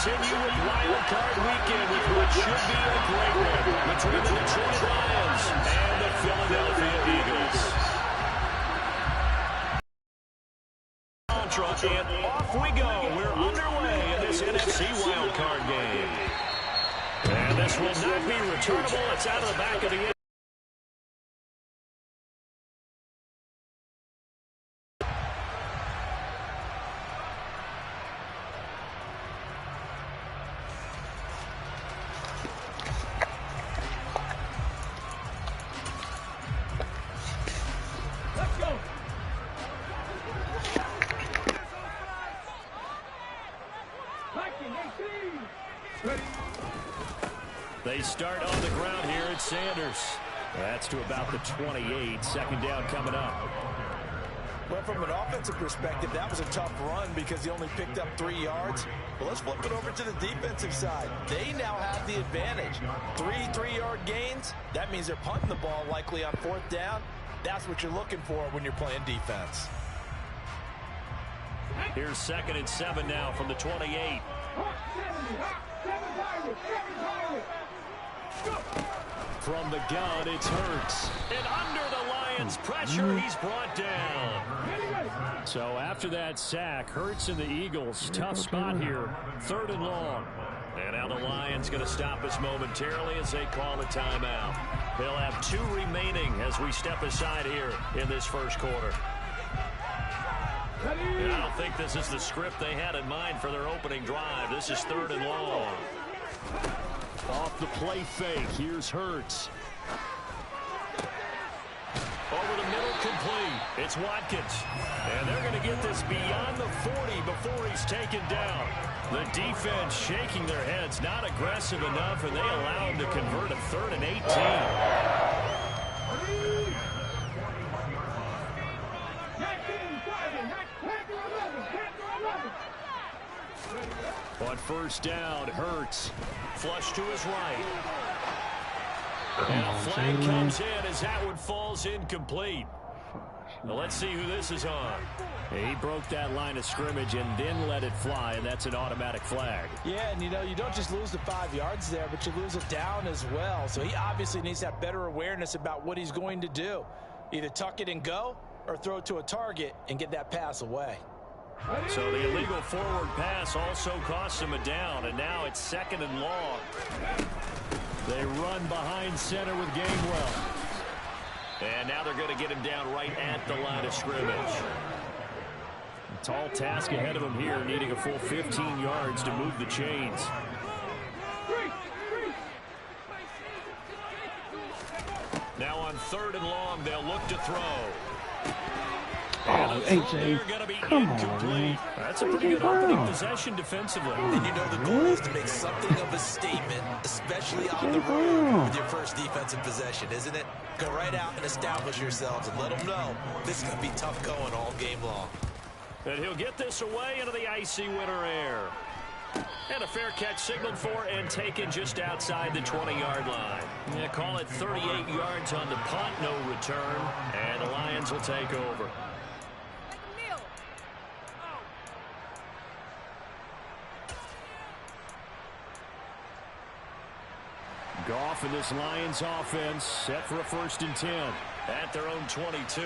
continue with Wild Card Weekend with what should be a great one between the Detroit Lions and the Philadelphia Eagles. And off we go. We're underway in this NFC Wild Card game. And this will not be returnable. It's out of the back of the end. They start on the ground here at Sanders. That's to about the 28. Second down coming up. Well, from an offensive perspective, that was a tough run because he only picked up 3 yards. But let's flip it over to the defensive side. They now have the advantage. 3 3-yard gains. That means they're punting the ball likely on 4th down. That's what you're looking for when you're playing defense. Here's 2nd and 7 now from the 28. From the gun, it's Hurts. And under the Lions' pressure, he's brought down. So after that sack, Hurts and the Eagles, tough spot here. 3rd and long. And now the Lions going to stop us momentarily as they call a timeout. They'll have 2 remaining as we step aside here in this first quarter. And I don't think this is the script they had in mind for their opening drive. This is 3rd and long. Off the play fake, here's Hurts. Over the middle, complete. It's Watkins. And they're going to get this beyond the 40 before he's taken down. The defense shaking their heads, not aggressive enough, and they allow him to convert a 3rd and 18. On 1st down, Hurts. Flush to his right. And a flag comes in as that one falls incomplete. Well, let's see who this is on. He broke that line of scrimmage and then let it fly, and that's an automatic flag. Yeah, and you know, you don't just lose the 5 yards there, but you lose it down as well. So he obviously needs to have better awareness about what he's going to do. Either tuck it and go or throw it to a target and get that pass away. So the illegal forward pass also costs him a down, and now it's 2nd and long. They run behind center with Gainwell. And now they're going to get him down right at the line of scrimmage. A tall task ahead of him here, needing a full 15 yards to move the chains. Now on 3rd and long, they'll look to throw. Oh, AJ, come on, man. That's a pretty good opening possession defensively. And you know the goal is to make something of a statement, especially on the road with your first defensive possession, isn't it? Go right out and establish yourselves and let them know this is going to be tough going all game long. And he'll get this away into the icy winter air. And a fair catch signaled for and taken just outside the 20-yard line. Yeah, call it 38 yards on the punt, no return. And the Lions will take over. Goff and this Lions offense set for a 1st and 10 at their own 22.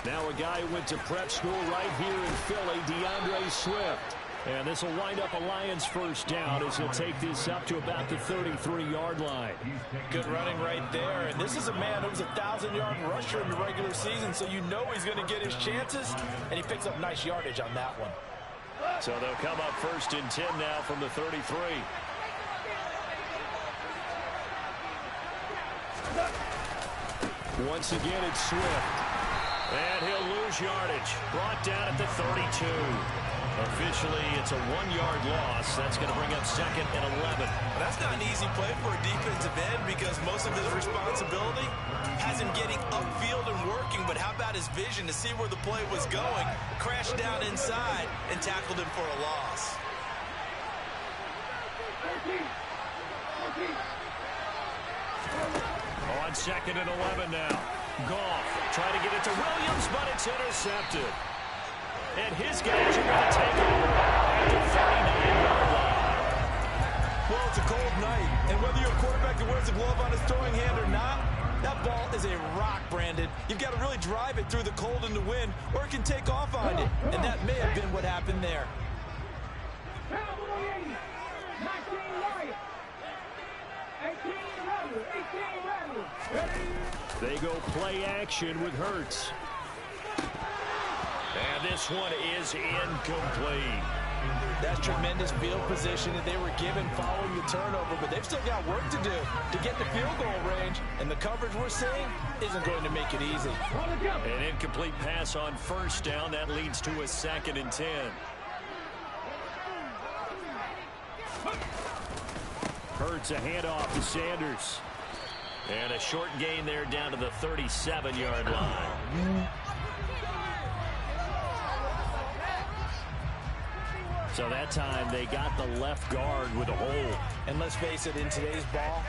Now a guy who went to prep school right here in Philly, DeAndre Swift. And this will wind up a Lions 1st down as he'll take this up to about the 33-yard line. Good running right there. And this is a man who was a 1,000-yard rusher in the regular season, so you know he's going to get his chances, and he picks up nice yardage on that one. So they'll come up 1st and 10 now from the 33. Once again, it's Swift. And he'll lose yardage. Brought down at the 32. Officially, it's a 1-yard loss. That's going to bring up 2nd and 11. That's not an easy play for a defensive end because most of his responsibility has him getting upfield and working. But how about his vision to see where the play was going, crashed down inside, and tackled him for a loss? On 2nd and 11 now. Goff trying to get it to Williams, but it's intercepted. And his guys are going to take over after 39 yards. the glove on his throwing hand or not, that ball is a rock, Brandon. You've got to really drive it through the cold and the wind, or it can take off on you. And that may have been what happened there. They go play action with Hurts. And this one is incomplete. That's tremendous field position that they were given following the turnover, but they've still got work to do to get the field goal range, and the coverage we're seeing isn't going to make it easy. An incomplete pass on first down. That leads to a 2nd and 10. Hurts a handoff to Sanders. And a short gain there down to the 37-yard line. So that time they got the left guard with a hole. And let's face it, in today's ball,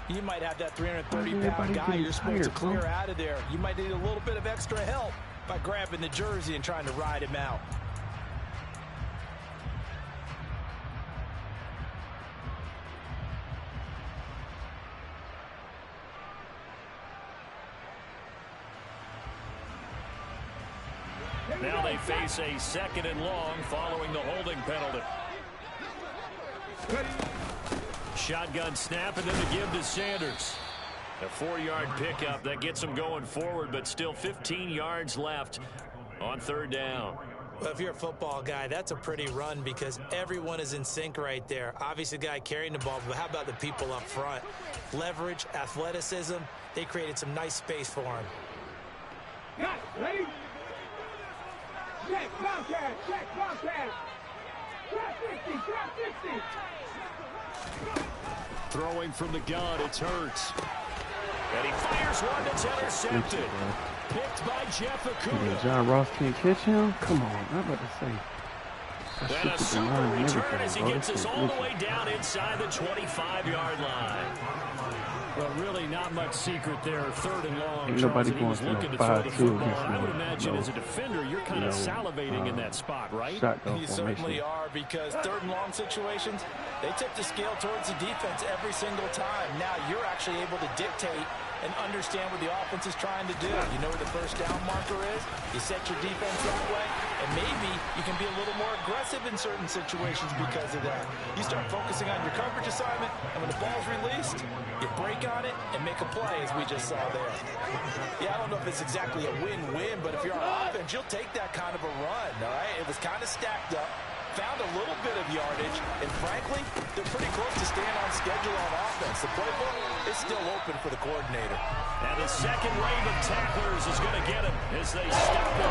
you might have that 330-pound guy you're supposed to clear out of there. You might need a little bit of extra help by grabbing the jersey and trying to ride him out. Now they face a 2nd and long following the holding penalty. Shotgun snap and then the give to Sanders. A 4-yard pickup that gets them going forward, but still 15 yards left on 3rd down. Well, if you're a football guy, that's a pretty run because everyone is in sync right there. Obviously, the guy carrying the ball, but how about the people up front? Leverage, athleticism, they created some nice space for him. Got it, ready? Check, Bobcat, check, Bobcat. Trap 50, trap 50. Throwing from the gun, it's Hurts. And he fires one that's intercepted. Picked by Jeff Okudah. John Ross can't catch him? Come on, I'm about to say. And a super return as he gets us all the way down inside the 25-yard line. Well, really not much secret there. 3rd and long. Ain't nobody Charles, he was going looking to to throw the 5-2 football. against I would him. imagine as a defender, you're kind of salivating in that spot, right? You certainly are, because 3rd and long situations, they tip the scale towards the defense every single time. Now you're actually able to dictate and understand what the offense is trying to do. You know where the first down marker is. You set your defense that way, and maybe you can be a little more aggressive in certain situations because of that. You start focusing on your coverage assignment, and when the ball's released, you break on it and make a play, as we just saw there. Yeah, I don't know if it's exactly a win-win, but if you're on offense, you'll take that kind of a run, all right? It was kind of stacked up. Found a little bit of yardage, and frankly, they're pretty close to staying on schedule on offense. The playbook is still open for the coordinator. And the second wave of tacklers is going to get him as they stop him.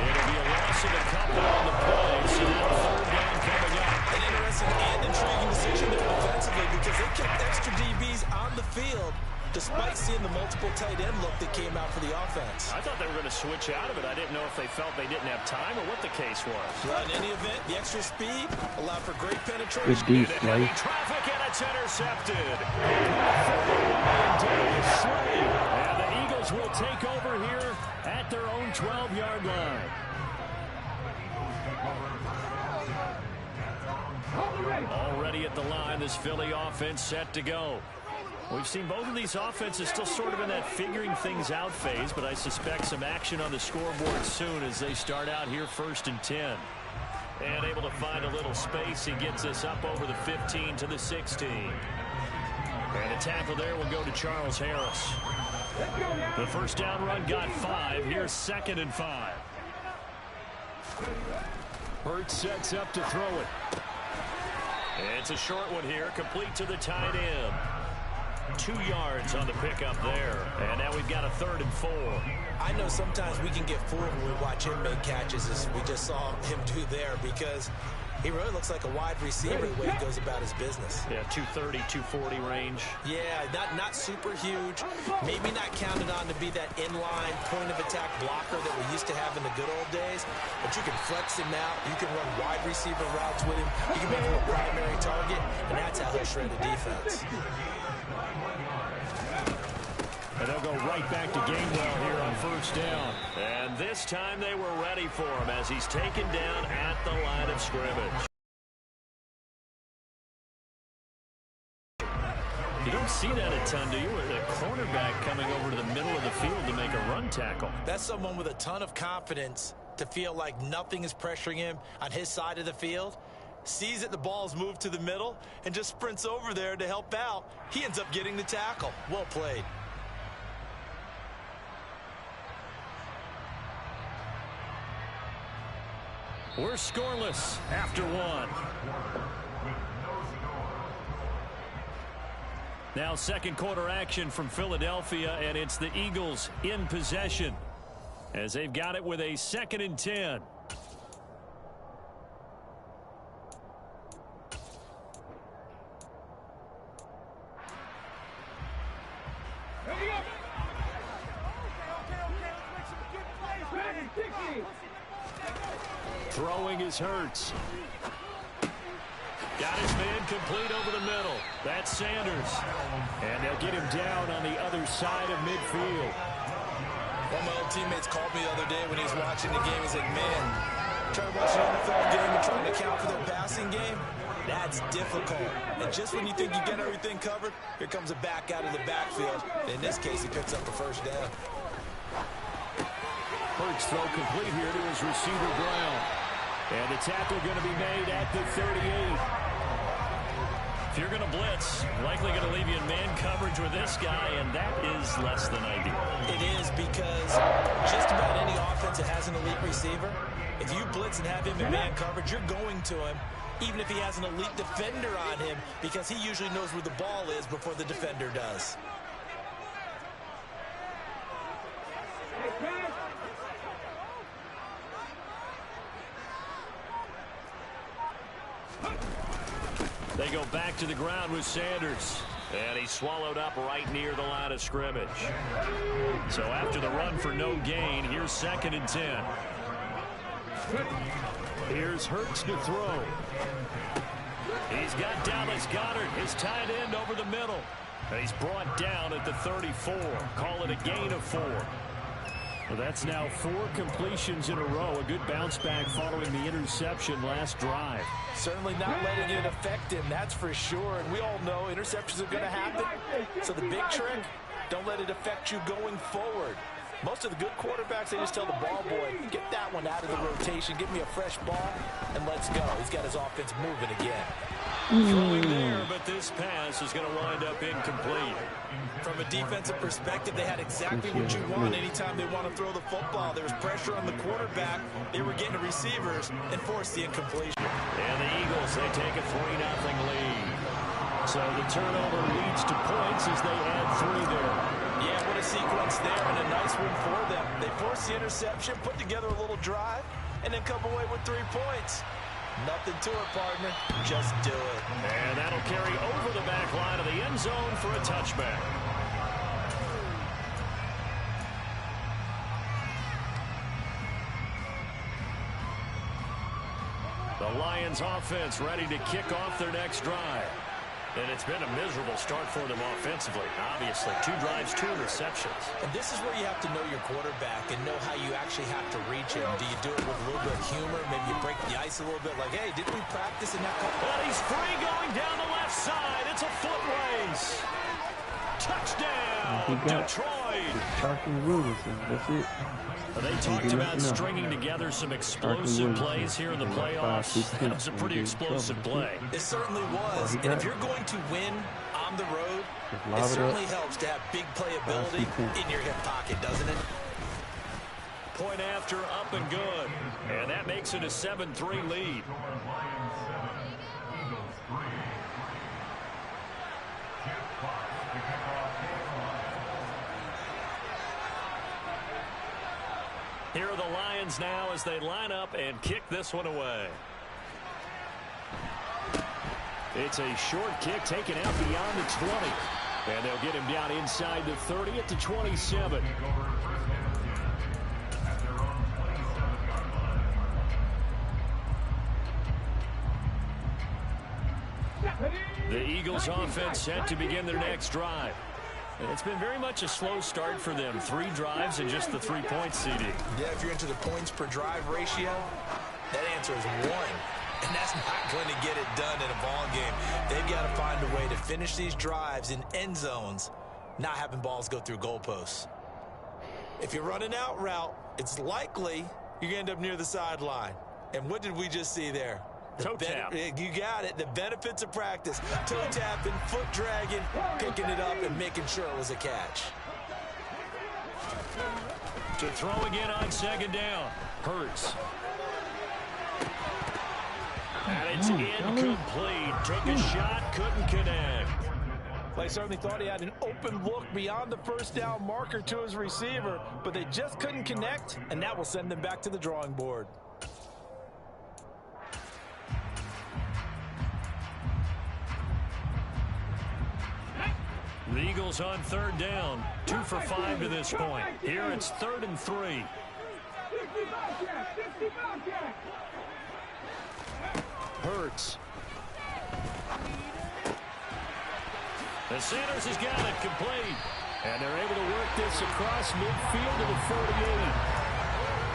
It'll be a loss of a couple on the play, so now 3rd down coming up. An interesting and intriguing decision there defensively because they kept extra DBs on the field despite seeing the multiple tight end look that came out for the offense. I thought they were going to switch out of it. I didn't know if they felt they didn't have time or what the case was. Well, in any event, the extra speed allowed for great penetration. Good deep play. Traffic and it's intercepted. And the Eagles will take over here at their own 12-yard line. Already at the line, this Philly offense set to go. We've seen both of these offenses still sort of in that figuring things out phase, but I suspect some action on the scoreboard soon as they start out here 1st and 10. And able to find a little space, he gets us up over the 15 to the 16. And a tackle there will go to Charles Harris. The first down run got 5. Here's 2nd and 5. Hurts sets up to throw it. It's a short one here, complete to the tight end. 2 yards on the pickup there. And now we've got a 3rd and 4. I know sometimes we can get fooled when we watch him make catches, as we just saw him do there, because he really looks like a wide receiver the way he goes about his business. Yeah, 230, 240 range. Yeah, not super huge. Maybe not counted on to be that inline point-of-attack blocker that we used to have in the good old days. But you can flex him out. You can run wide receiver routes with him. You can make him a primary target, and that's how he'll shred a defense. And they'll go right back to Gainwell here on first down. And this time they were ready for him as he's taken down at the line of scrimmage. see that a ton, do you? With a cornerback coming over to the middle of the field to make a run tackle. That's someone with a ton of confidence to feel like nothing is pressuring him on his side of the field. Sees that the ball's moved to the middle and just sprints over there to help out. He ends up getting the tackle. Well played. We're scoreless after one. Now second quarter action from Philadelphia, and it's the Eagles in possession as they've got it with a 2nd and 10. Throwing is Hurts. Got his man complete over the middle. That's Sanders. And they'll get him down on the other side of midfield. One of my old teammates called me the other day when he was watching the game. He's like, man, trying to watch an NFL game and trying to account for their passing game, that's difficult. And just when you think you get everything covered, here comes a back out of the backfield. In this case, he picks up the first down. Hurts throw complete here to his receiver Brown. And the tackle going to be made at the 38. If you're going to blitz, likely going to leave you in man coverage with this guy, and that is less than ideal. It is, because just about any offense that has an elite receiver, if you blitz and have him in man coverage, you're going to him, even if he has an elite defender on him, because he usually knows where the ball is before the defender does. They go back to the ground with Sanders. And he's swallowed up right near the line of scrimmage. So after the run for no gain, here's 2nd and 10. Here's Hurts to throw. He's got Dallas Goedert, his tight end, over the middle. And he's brought down at the 34. Call it a gain of 4. Well, that's now 4 completions in a row. A good bounce back following the interception last drive. Certainly not letting it affect him, that's for sure. And we all know interceptions are going to happen. So the big trick, don't let it affect you going forward. Most of the good quarterbacks, they just tell the ball boy, get that one out of the rotation, give me a fresh ball, and let's go. He's got his offense moving again. Throwing there, but this pass is going to wind up incomplete. From a defensive perspective, they had exactly what you want anytime they want to throw the football. There was pressure on the quarterback. They were getting the receivers and forced the incompletion. And the Eagles, they take a 3-0 lead. So the turnover leads to points as they add 3 there. Yeah, what a sequence there, and a nice win for them. They forced the interception, put together a little drive, and then come away with 3 points. Nothing to it, partner. Just do it. And that'll carry over the back line of the end zone for a touchback. The Lions offense ready to kick off their next drive. And it's been a miserable start for them offensively. Obviously, 2 drives, 2 interceptions. And this is where you have to know your quarterback and know how you actually have to reach him. Do you do it with a little bit of humor? Maybe you break the ice a little bit like, hey, didn't we practice in that couple? And he's free going down the left side. It's a foot race. Touchdown, Detroit. That's it. They talked about stringing together some explosive plays here in the playoffs. That was a pretty explosive play. It certainly was. And if you're going to win on the road, it certainly helps to have big playability in your hip pocket, doesn't it? Point after, up and good. And that makes it a 7-3 lead. Here are the Lions now as they line up and kick this one away. It's a short kick taken out beyond the 20. And they'll get him down inside the 30 at the 27. The Eagles offense set to begin their next drive. It's been very much a slow start for them. 3 drives and just the 3 points, CD. Yeah, if you're into the points per drive ratio, that answer is 1. And that's not going to get it done in a ball game. They've got to find a way to finish these drives in end zones, not having balls go through goalposts. If you're running out route, it's likely you're going to end up near the sideline. And what did we just see there? Toe tap. You got it. The benefits of practice. Toe tapping, foot dragging, picking it up, and making sure it was a catch. To throw again on second down. Hurts. And it's incomplete. Took a shot, couldn't connect. They certainly thought he had an open look beyond the first down marker to his receiver, but they just couldn't connect, and that will send them back to the drawing board. The Eagles on third down. 2 for 5 to this point. Here it's 3rd and 3. Hurts. And Sanders has got it complete. And they're able to work this across midfield to the 48.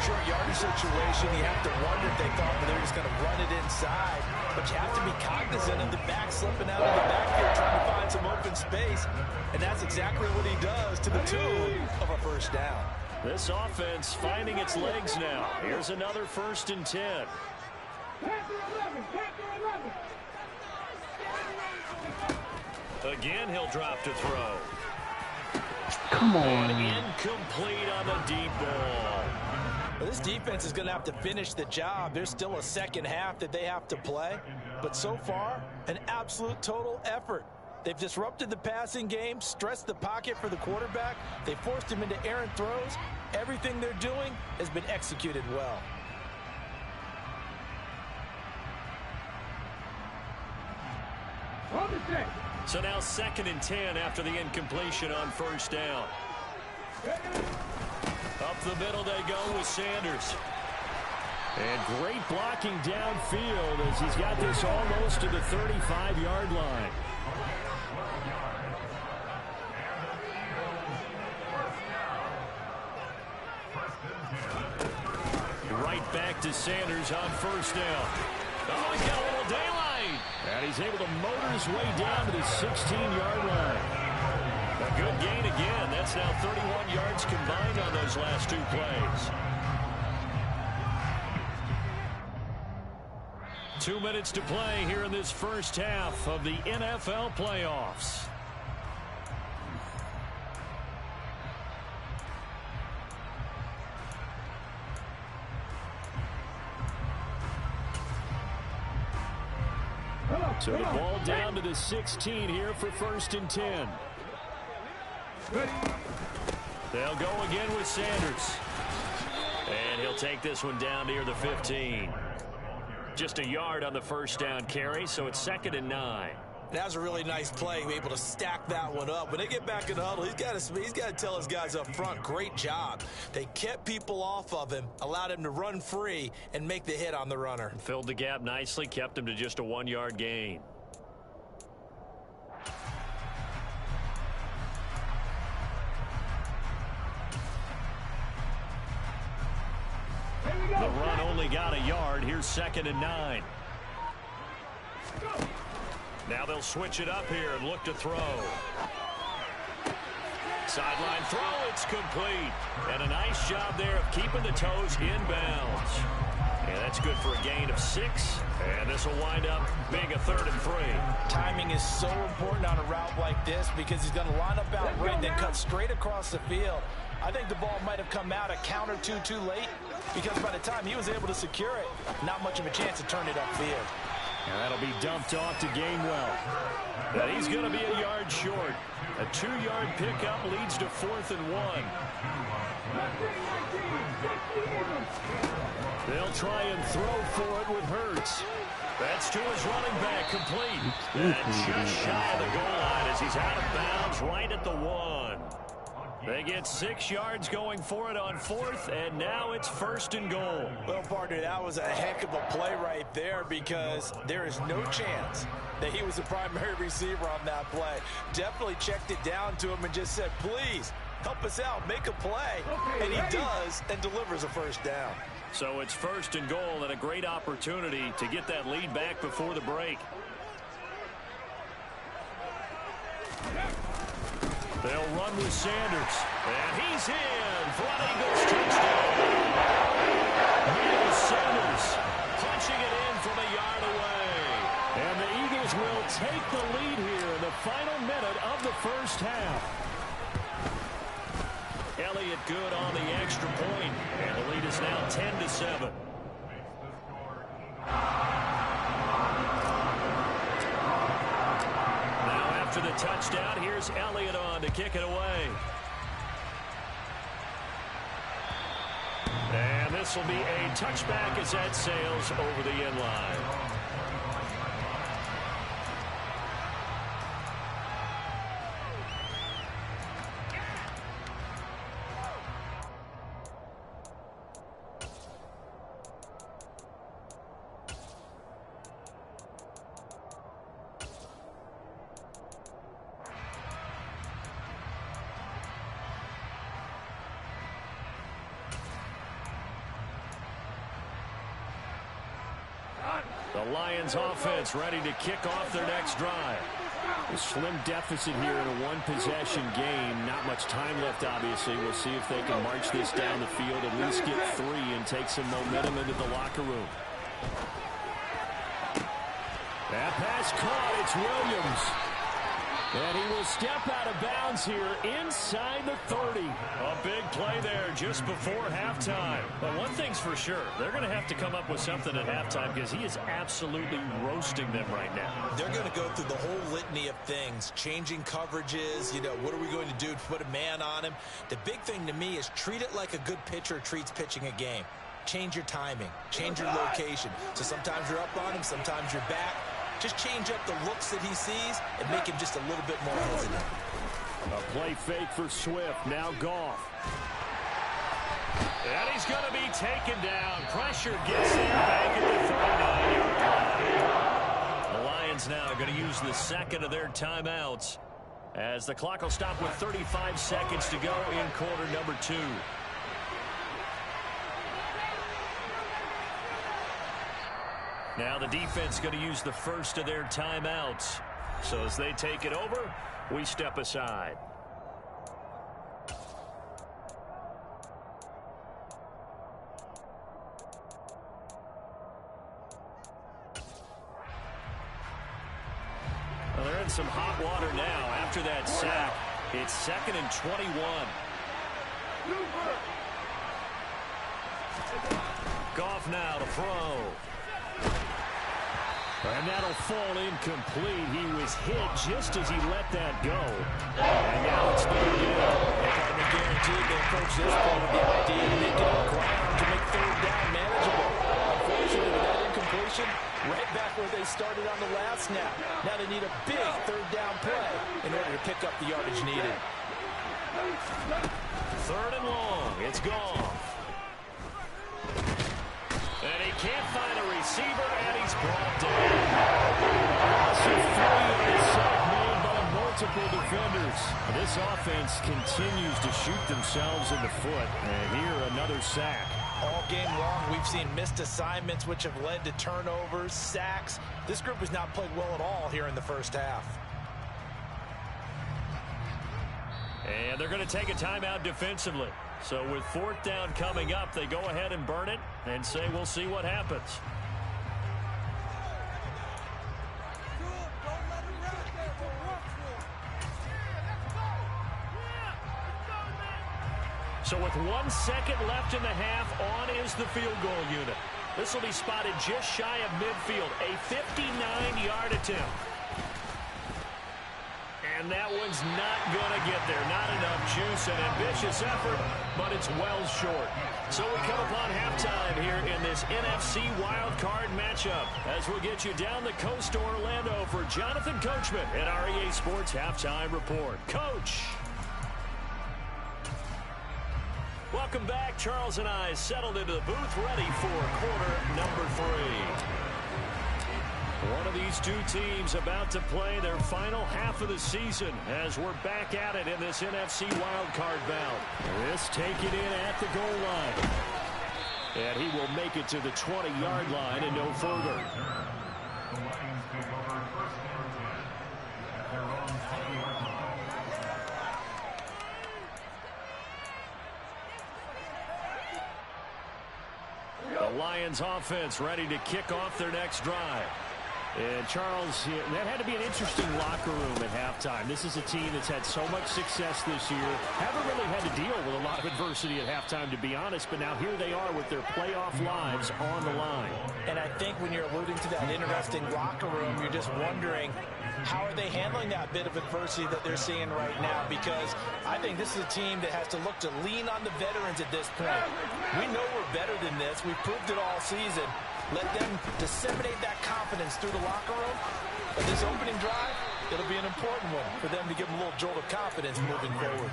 Short yardage situation, you have to wonder if they thought that they were just going to run it inside. But you have to be cognizant of the back slipping out of the backfield, trying to find some open space. And that's exactly what he does to the tune of a first down. This offense finding its legs now. Here's another 1st and 10. Again, he'll drop to throw. Come on. And incomplete on the deep ball. Well, this defense is going to have to finish the job. There's still a second half that they have to play. But so far, an absolute total effort. They've disrupted the passing game, stressed the pocket for the quarterback. They forced him into errant throws. Everything they're doing has been executed well. So now 2nd and 10 after the incompletion on first down. Up the middle they go with Sanders. And great blocking downfield as he's got this almost to the 35-yard line. Right back to Sanders on first down. Oh, he's got a little daylight. And he's able to motor his way down to the 16-yard line. A good gain again. That's now 31 yards combined on those last 2 plays. 2 minutes to play here in this first half of the NFL playoffs. So the ball down to the 16 here for 1st and 10. They'll go again with Sanders. And he'll take this one down near the 15. Just a yard on the first down carry, so it's 2nd and 9. That was a really nice play, able to stack that one up. When they get back in the huddle, he's got to tell his guys up front, great job. They kept people off of him, allowed him to run free, and make the hit on the runner. Filled the gap nicely, kept him to just a 1-yard gain. The run only got a yard. Here's 2nd and 9. Now they'll switch it up here and look to throw. Sideline throw, it's complete. And a nice job there of keeping the toes inbounds. And that's good for a gain of 6. And this will wind up being a 3rd and 3. Timing is so important on a route like this because he's going to line up out right, then cut straight across the field. I think the ball might have come out a count or two too late because by the time he was able to secure it, not much of a chance to turn it upfield. And that'll be dumped off to Gainwell. And he's going to be a yard short. A 2-yard pickup leads to 4th and 1. They'll try and throw for it with Hurts. That's to his running back, complete. And just shy of the goal line as he's out of bounds right at the 1. They get 6 yards going for it on 4th, and now it's 1st and goal. Well, partner, that was a heck of a play right there because there is no chance that he was the primary receiver on that play. Definitely checked it down to him and just said, please, help us out, make a play. And he does and delivers a first down. So it's 1st and goal and a great opportunity to get that lead back before the break. They'll run with Sanders. And he's in for an Eagles touchdown. Miles Sanders punching it in from a yard away. And the Eagles will take the lead here in the final minute of the first half. Elliott good on the extra point, and the lead is now 10-7. Now after the touchdown, here's Elliott on to kick it away. And this will be a touchback as that sails over the end line. The Lions offense ready to kick off their next drive. A slim deficit here in a one-possession game. Not much time left, obviously. We'll see if they can march this down the field, at least get 3 and take some momentum into the locker room. That pass caught. It's Williams. And he will step out of bounds here inside the 30. A big play there just before halftime. But one thing's for sure, they're going to have to come up with something at halftime because he is absolutely roasting them right now. They're going to go through the whole litany of things, changing coverages, what are we going to do to put a man on him? The big thing to me is treat it like a good pitcher treats pitching a game. Change your timing, change your location. So sometimes you're up on him, sometimes you're back. Just change up the looks that he sees and make him just a little bit more hesitant. A play fake for Swift. Now Goff. And he's going to be taken down. Pressure gets him back at the 39-yard line. The Lions now are going to use the second of their timeouts as the clock will stop with 35 seconds to go in quarter number 2. Now the defense going to use the first of their timeouts. So as they take it over, we step aside. Well, they're in some hot water now after that sack. It's 2nd and 21. Goff now to throw. And that'll fall incomplete. He was hit just as he let that go. And now it's third down. I guarantee they approach this play with the idea to make it up ground to make 3rd down manageable. Unfortunately, with that incompletion, right back where they started on the last snap. Now they need a big 3rd down play in order to pick up the yardage needed. 3rd and long. It's gone. And he can't find a receiver, and he's brought down. Sack made by multiple defenders. This offense continues to shoot themselves in the foot. And here, another sack. All game long, we've seen missed assignments, which have led to turnovers, sacks. This group has not played well at all here in the first half. And they're going to take a timeout defensively. So with 4th down coming up, they go ahead and burn it and say we'll see what happens. So with 1 second left in the half, on is the field goal unit. This will be spotted just shy of midfield, a 59-yard attempt. And that one's not going to get there. Not enough juice, an ambitious effort, but it's well short. So we come upon halftime here in this NFC wildcard matchup as we'll get you down the coast to Orlando for Jonathan Coachman at our EA Sports Halftime Report. Coach! Welcome back. Charles and I settled into the booth ready for quarter number 3. One of these two teams about to play their final half of the season as we're back at it in this NFC wildcard bout. This taken in at the goal line. And he will make it to the 20-yard line and no further. The Lions offense ready to kick off their next drive. And Charles, that had to be an interesting locker room at halftime. This is a team that's had so much success this year. Haven't really had to deal with a lot of adversity at halftime, to be honest. But now here they are with their playoff lives on the line. And I think when you're alluding to that interesting locker room, you're just wondering, how are they handling that bit of adversity that they're seeing right now? Because I think this is a team that has to look to lean on the veterans at this point. We know we're better than this. We've proved it all season. Let them disseminate that confidence through the locker room. But this opening drive, it'll be an important one for them to give them a little jolt of confidence moving forward.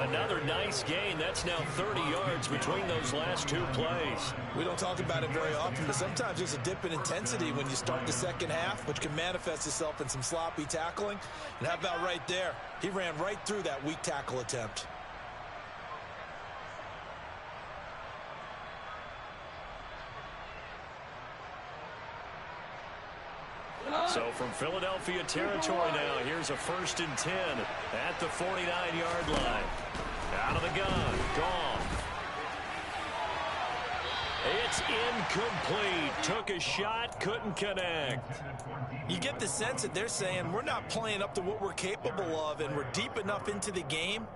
Another nice gain. That's now 30 yards between those last two plays. We don't talk about it very often, but sometimes there's a dip in intensity when you start the second half, which can manifest itself in some sloppy tackling. And how about right there? He ran right through that weak tackle attempt. So from Philadelphia territory now, here's a 1st and 10 at the 49-yard line. Out of the gun, gone. It's incomplete. Took a shot, couldn't connect. You get the sense that they're saying we're not playing up to what we're capable of, and we're deep enough into the game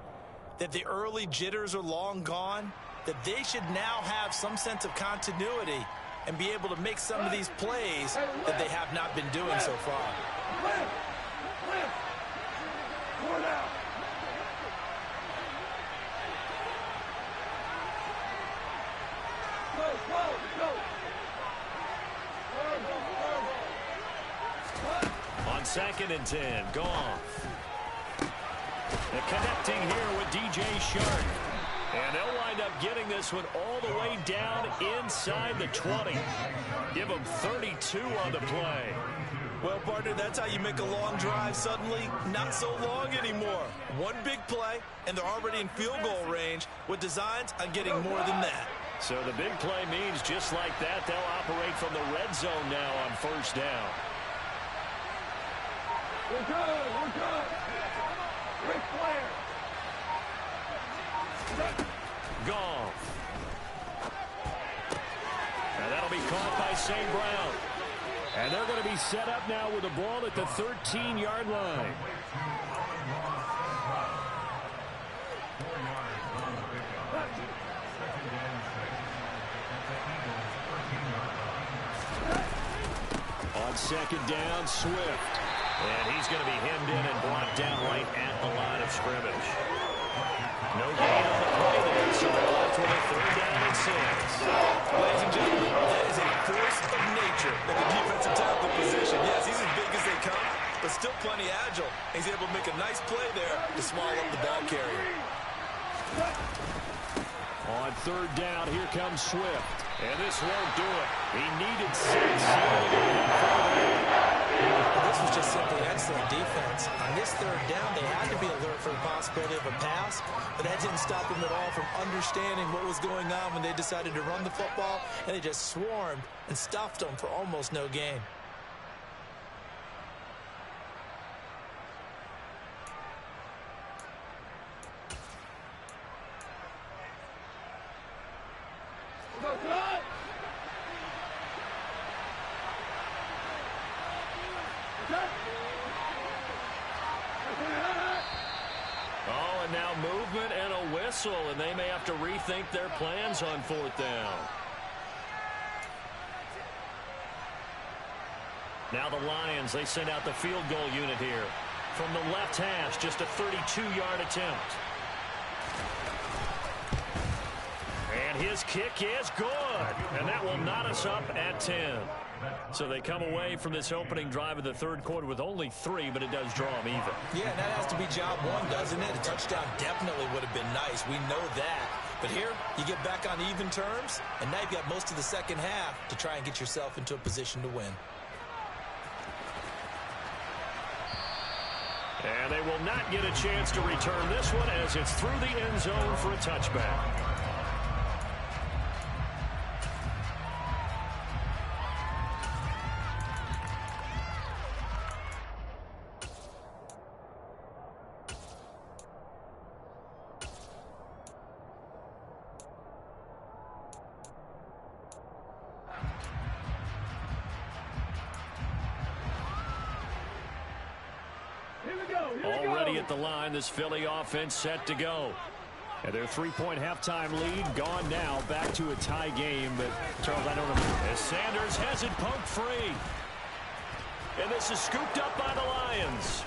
that the early jitters are long gone, that they should now have some sense of continuity and be able to make some of these plays that they have not been doing so far. On 2nd and 10, Goff. And connecting here with DJ Shark. And they'll wind up getting this one all the way down inside the 20. Give them 32 on the play. Well, partner, that's how you make a long drive suddenly not so long anymore. One big play, and they're already in field goal range with designs on getting more than that. So the big play means just like that, they'll operate from the red zone now on 1st down. We're good. We're good. Ric Flair. Goff. And that'll be caught by St. Brown. And they're going to be set up now with the ball at the 13-yard line. On 2nd down, Swift. And he's going to be hemmed in and brought down right at the line of scrimmage. No gain on the play there, so they're left with a 3rd down and 6. Ladies and gentlemen, that is a force of nature at the defensive tackle position. Yes, he's as big as they come, but still plenty agile. He's able to make a nice play there to swallow up the ball carrier. On 3rd down, here comes Swift. And this won't do it. He needed 6. This was just simply excellent defense. On this 3rd down, they had to be alert for the possibility of a pass, but that didn't stop them at all from understanding what was going on when they decided to run the football, and they just swarmed and stuffed them for almost no gain. Now movement and a whistle, and they may have to rethink their plans on 4th down. Now the Lions, they send out the field goal unit here. From the left hash, just a 32-yard attempt. And his kick is good, and that will knot us up at 10. So they come away from this opening drive of the 3rd quarter with only 3, but it does draw them even. Yeah, and that has to be job one, doesn't it? A touchdown definitely would have been nice. We know that. But here, you get back on even terms, and now you've got most of the second half to try and get yourself into a position to win. And they will not get a chance to return this one as it's through the end zone for a touchback. Already at the line, this Philly offense set to go. And their three-point halftime lead gone now. Back to a tie game. But, Charles, I don't know. As Sanders has it poked free. And this is scooped up by the Lions.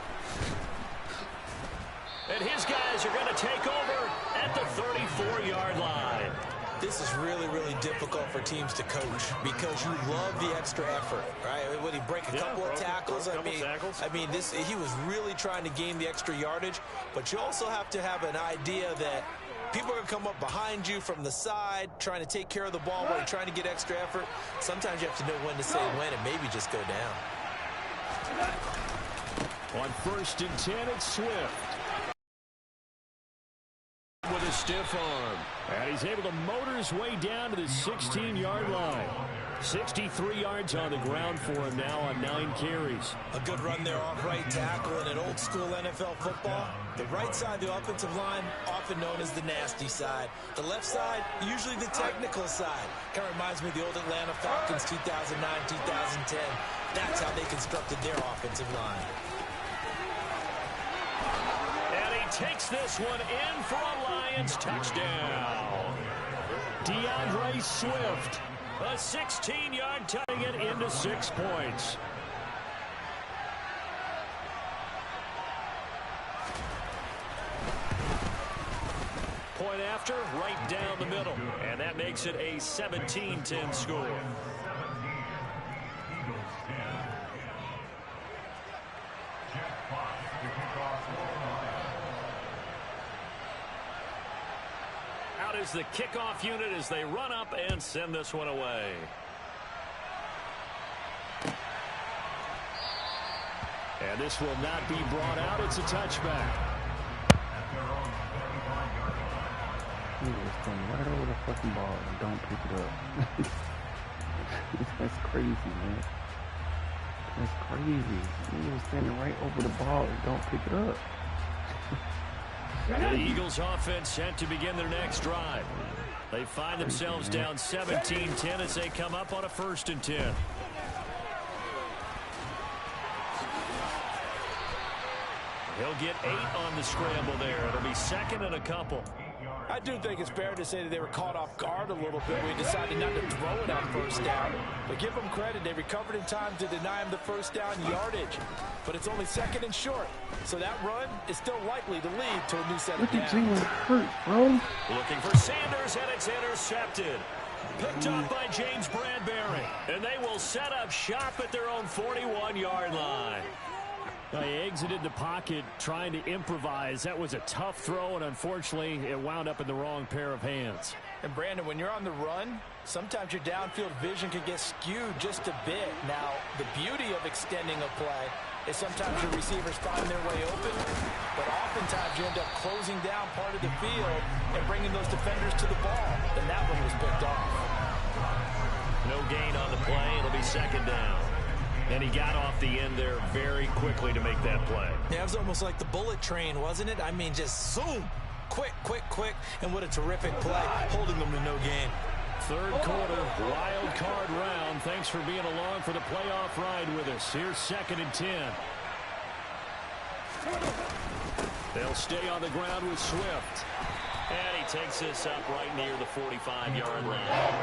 And his guys are going to take over at the 34-yard line. This is really, really difficult for teams to coach because you love the extra effort, right? Would he break a couple of tackles? I mean, he was really trying to gain the extra yardage, but you also have to have an idea that people are going to come up behind you from the side, trying to take care of the ball while you're trying to get extra effort. Sometimes you have to know when to say when and maybe just go down. On 1st and 10, it's Swift. With a stiff arm. And he's able to motor his way down to the 16-yard line. 63 yards on the ground for him now on 9 carries. A good run there off right tackle in an old-school NFL football. The right side of the offensive line, often known as the nasty side. The left side, usually the technical side. Kind of reminds me of the old Atlanta Falcons 2009, 2010. That's how they constructed their offensive line. Takes this one in for a Lions touchdown. DeAndre Swift, a 16-yard turning it into 6 points. Point after, right down the middle. And that makes it a 17-10 score. Is the kickoff unit as they run up and send this one away. And this will not be brought out. It's a touchback. He was going right over the fucking ball and don't pick it up. That's crazy, man. That's crazy. He was standing right over the ball and don't pick it up. The Eagles offense set to begin their next drive. They find themselves down 17-10 as they come up on a 1st and 10. He'll get 8 on the scramble there. It'll be 2nd and a couple. I do think it's fair to say that they were caught off guard a little bit. We decided not to throw it on 1st down. But give them credit. They recovered in time to deny him the 1st down yardage. But it's only 2nd and short. So that run is still likely to lead to a new set of downs. Look at Jalen Hurts, bro. Looking for Sanders, and it's intercepted. Picked up by James Bradbury. And they will set up shop at their own 41-yard line. He exited the pocket trying to improvise. That was a tough throw, and unfortunately, it wound up in the wrong pair of hands. And, Brandon, when you're on the run, sometimes your downfield vision can get skewed just a bit. Now, the beauty of extending a play is sometimes your receivers find their way open, but oftentimes you end up closing down part of the field and bringing those defenders to the ball. And that one was picked off. No gain on the play. It'll be 2nd down. And he got off the end there very quickly to make that play. Yeah, it was almost like the bullet train, wasn't it? I mean, just zoom. Quick, quick, quick. And what a terrific play, holding them to no gain. 3rd quarter, wild card round. Thanks for being along for the playoff ride with us. Here's 2nd and 10. They'll stay on the ground with Swift. And he takes this up right near the 45-yard line.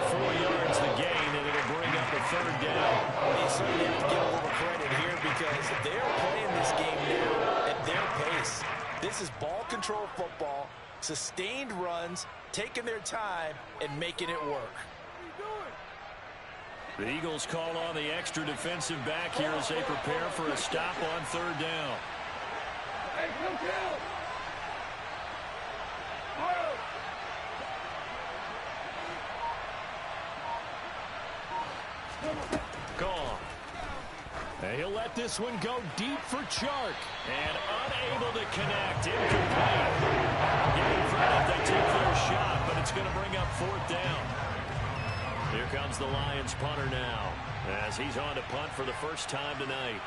4 yards the gain, and it'll bring up a 3rd down. You certainly have to give a little credit here because they're playing this game now at their pace. This is ball control football, sustained runs, taking their time, and making it work. The Eagles call on the extra defensive back here as they prepare for a stop on 3rd down. Gone. And he'll let this one go deep for Chark. And unable to connect. Incomplete. Giving credit, they took their shot, but it's going to bring up 4th down. Here comes the Lions punter now as he's on to punt for the first time tonight.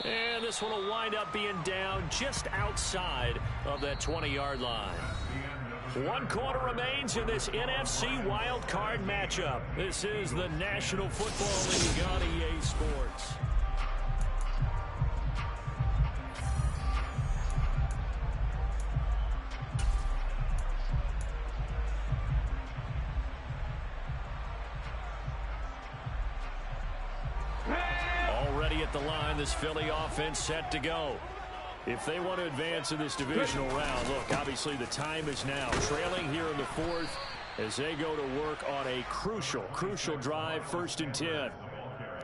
And this one will wind up being down just outside of that 20-yard line. One quarter remains in this NFC Wild Card matchup. This is the National Football League on EA Sports. Already at the line, this Philly offense set to go. If they want to advance in this divisional round, look, obviously the time is now. Trailing here in the fourth as they go to work on a crucial drive, 1st and 10.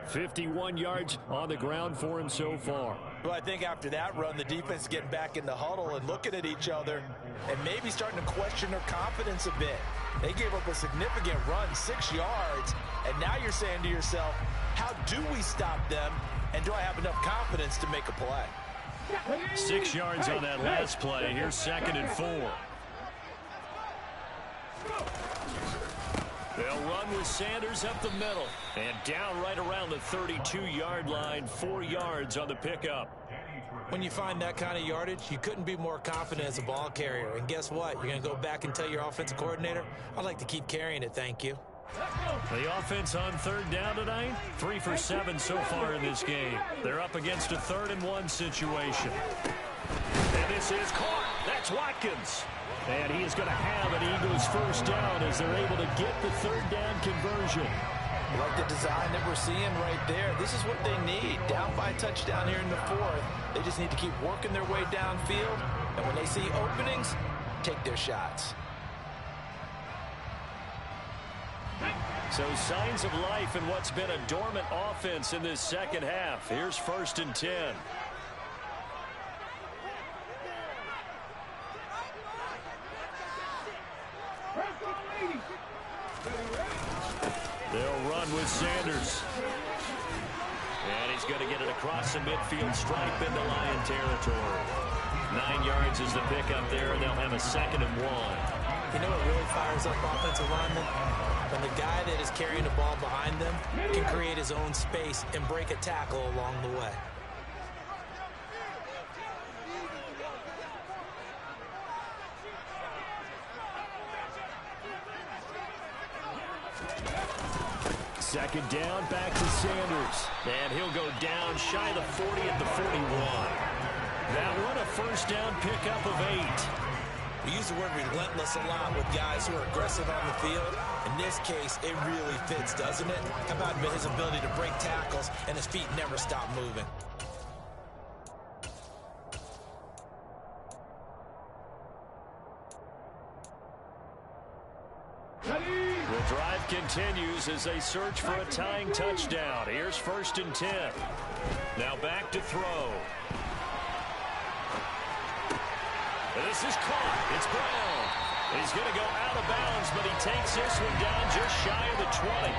51 yards on the ground for him so far. Well, I think after that run, the defense is getting back in the huddle and looking at each other and maybe starting to question their confidence a bit. They gave up a significant run, 6 yards, and now you're saying to yourself, how do we stop them, and do I have enough confidence to make a play? 6 yards on that last play. Here's 2nd and 4. They'll run with Sanders up the middle and down right around the 32-yard line, 4 yards on the pickup. When you find that kind of yardage, you couldn't be more confident as a ball carrier. And guess what? You're going to go back and tell your offensive coordinator, I'd like to keep carrying it, thank you. The offense on 3rd down tonight, 3 for 7 so far in this game. They're up against a 3rd and 1 situation. And this is caught. That's Watkins. And he is going to have an Eagles 1st down as they're able to get the 3rd down conversion. Like the design that we're seeing right there. This is what they need. Down by a touchdown here in the 4th. They just need to keep working their way downfield. And when they see openings, take their shots. So signs of life in what's been a dormant offense in this second half. Here's 1st and 10. They'll run with Sanders. And he's going to get it across the midfield stripe into Lion territory. 9 yards is the pickup there, and they'll have a 2nd and 1. You know what really fires up offensive linemen? When the guy that is carrying the ball behind them can create his own space and break a tackle along the way. Second down, back to Sanders. And he'll go down shy of the 40 at the 41. That one a 1st down pickup of 8. We use the word relentless a lot with guys who are aggressive on the field. In this case, it really fits, doesn't it? How about his ability to break tackles and his feet never stop moving? The drive continues as they search for a tying touchdown. Here's 1st and 10. Now back to throw. This is caught. It's Brown. He's going to go out of bounds, but he takes this one down just shy of the 20.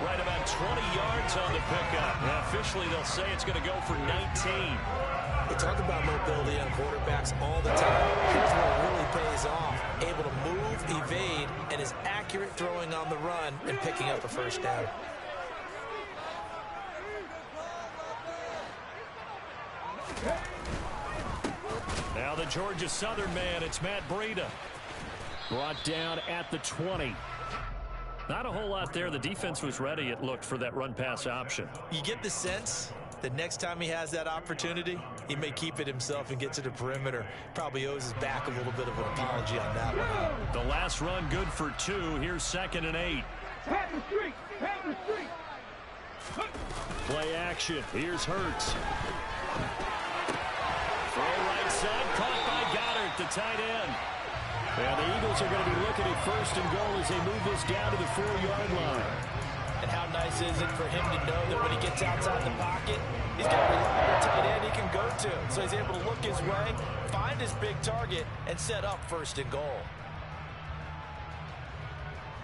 Right about 20 yards on the pickup. Now officially, they'll say it's going to go for 19. We talk about mobility on quarterbacks all the time. Here's where it really pays off. Able to move, evade, and is accurate throwing on the run and picking up a 1st down. Now the Georgia Southern man, it's Matt Breida. Brought down at the 20. Not a whole lot there. The defense was ready, it looked, for that run-pass option. You get the sense that next time he has that opportunity, he may keep it himself and get to the perimeter. Probably owes his back a little bit of an apology on that one. The last run good for 2. Here's 2nd and 8. Pat the street! Pat the street! Play action. Here's Hurts. Throw right side, caught by Goddard, the tight end. And the Eagles are going to be looking at 1st and goal as they move this down to the 4-yard line. And how nice is it for him to know that when he gets outside the pocket, he's got a reliable tight end he can go to. So he's able to look his way, find his big target, and set up 1st and goal.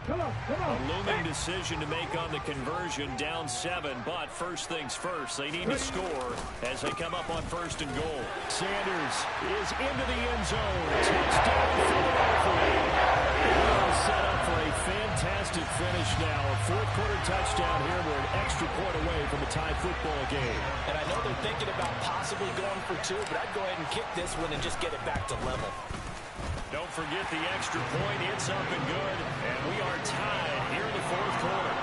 Come on, come on. A looming decision to make on the conversion, down 7, but first things first, they need to score as they come up on 1st and goal. Sanders is into the end zone. Touchdown Philadelphia. Well set up for a fantastic finish now. A 4th-quarter touchdown here. We're an extra point away from a tie football game. And I know they're thinking about possibly going for 2, but I'd go ahead and kick this one and just get it back to level. Don't forget the extra point. It's up and good. And we are tied here in the fourth quarter.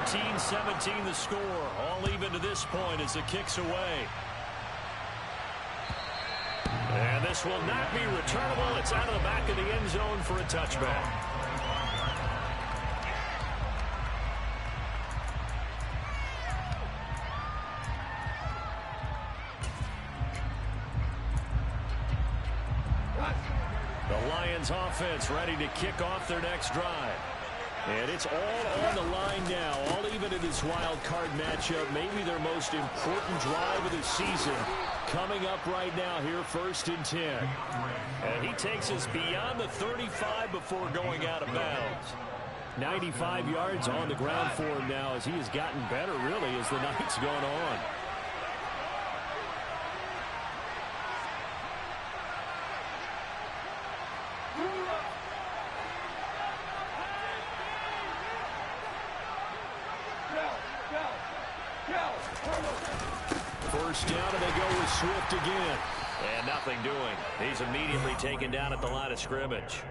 (17-17) the score. All even to this point as the kick's away. And this will not be returnable. It's out of the back of the end zone for a touchback. The Lions offense ready to kick off their next drive. And it's all on the line now, all even in this wild card matchup. Maybe their most important drive of the season coming up right now here, 1st and 10. And he takes us beyond the 35 before going out of bounds. 95 yards on the ground for him now as he has gotten better, really, as the night's gone on. First down, and they go with Swift again. And nothing doing. He's immediately taken down at the line of scrimmage.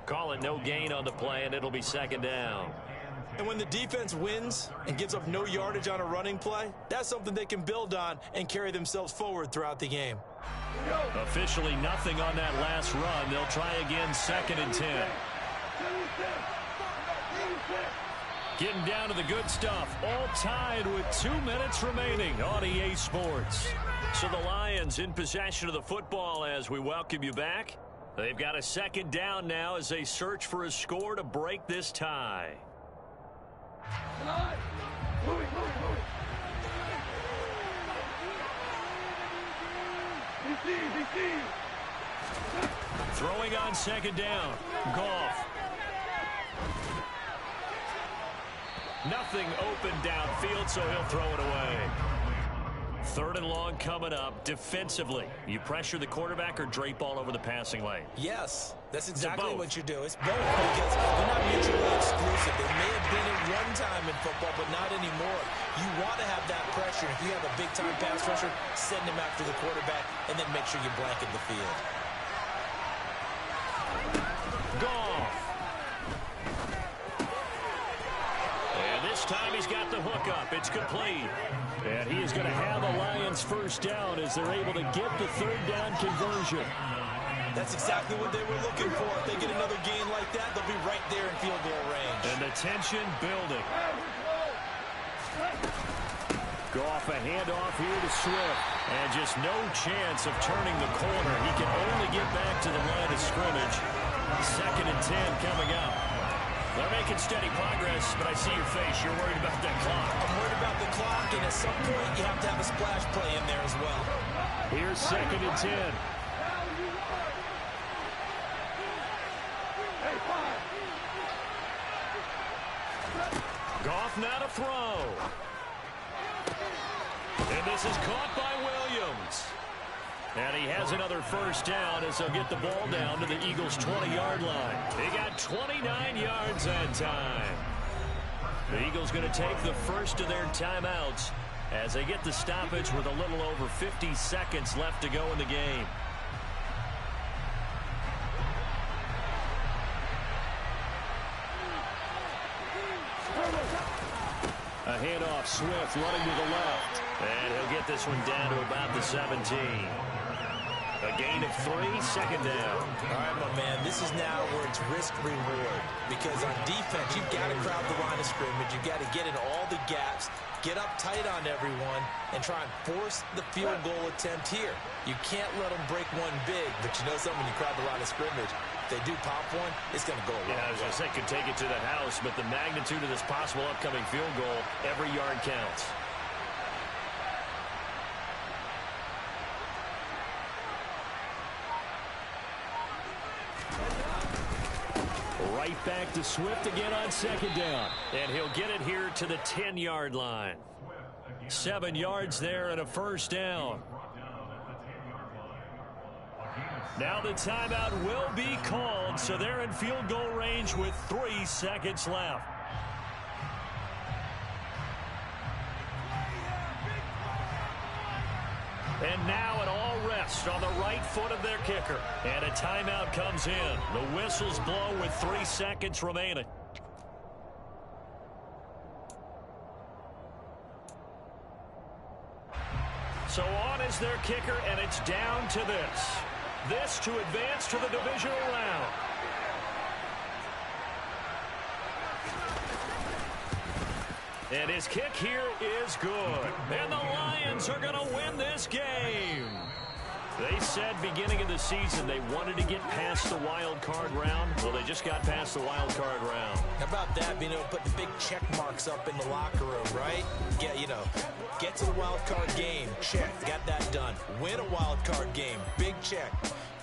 Call it no gain on the play, and it'll be 2nd down. And when the defense wins and gives up no yardage on a running play, that's something they can build on and carry themselves forward throughout the game. Officially nothing on that last run. They'll try again, 2nd and 10. Getting down to the good stuff. All tied with 2 minutes remaining on EA Sports. So the Lions in possession of the football as we welcome you back. They've got a 2nd down now as they search for a score to break this tie. Throwing on 2nd down. Goff. Nothing open downfield, so he'll throw it away. 3rd and long coming up. Defensively, you pressure the quarterback or drape all over the passing lane? Yes, that's exactly what you do. It's both because they're not mutually exclusive. They may have been at one time in football, but not anymore. You want to have that pressure. If you have a big-time pass rusher, send him after the quarterback, and then make sure you blanket the field. Goff. And this time he's got the hook up. It's complete. And he is going to have a Lions 1st down as they're able to get the 3rd down conversion. That's exactly what they were looking for. If they get another gain like that, they'll be right there in field goal range. And the tension building. Goff a handoff here to Swift. And just no chance of turning the corner. He can only get back to the line of scrimmage. 2nd and 10 coming up. They're making steady progress, but I see your face. You're worried about that clock. I'm worried about the clock, and at some point, you have to have a splash play in there as well. Here's 2nd and 10. Goff now to throw. And this is caught by Williams. And he has another 1st down as they'll get the ball down to the Eagles' 20-yard line. They got 29 yards that time. The Eagles going to take the first of their timeouts as they get the stoppage with a little over 50 seconds left to go in the game. A handoff, Swift running to the left. And he'll get this one down to about the 17. A gain of 3, 2nd down. All right, my man, this is now where it's risk-reward. Because on defense, you've got to crowd the line of scrimmage. You've got to get in all the gaps, get up tight on everyone, and try and force the field goal attempt here. You can't let them break one big, but you know something, when you crowd the line of scrimmage, if they do pop one, it's going to go away. Yeah, I was going to say, could take it to the house, but the magnitude of this possible upcoming field goal, every yard counts. Right back to Swift again on 2nd down. And he'll get it here to the 10-yard line. 7 yards there and a 1st down. Now the timeout will be called, so they're in field goal range with 3 seconds left. And now it all rests on the right foot of their kicker. And a timeout comes in. The whistles blow with 3 seconds remaining. So on is their kicker, and it's down to this. This to advance to the divisional round. And his kick here is good. And the Lions are going to win this game. They said beginning of the season they wanted to get past the wild card round. Well, they just got past the wild card round. How about that, being able to put the big check marks up in the locker room, right? Get to the wild card game, check, got that done. Win a wild card game, big check.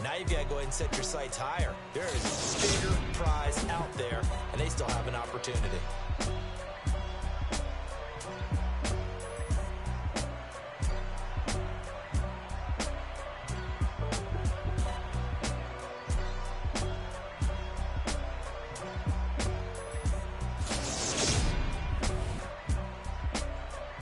Now you've got to go ahead and set your sights higher. There is a bigger prize out there, and they still have an opportunity.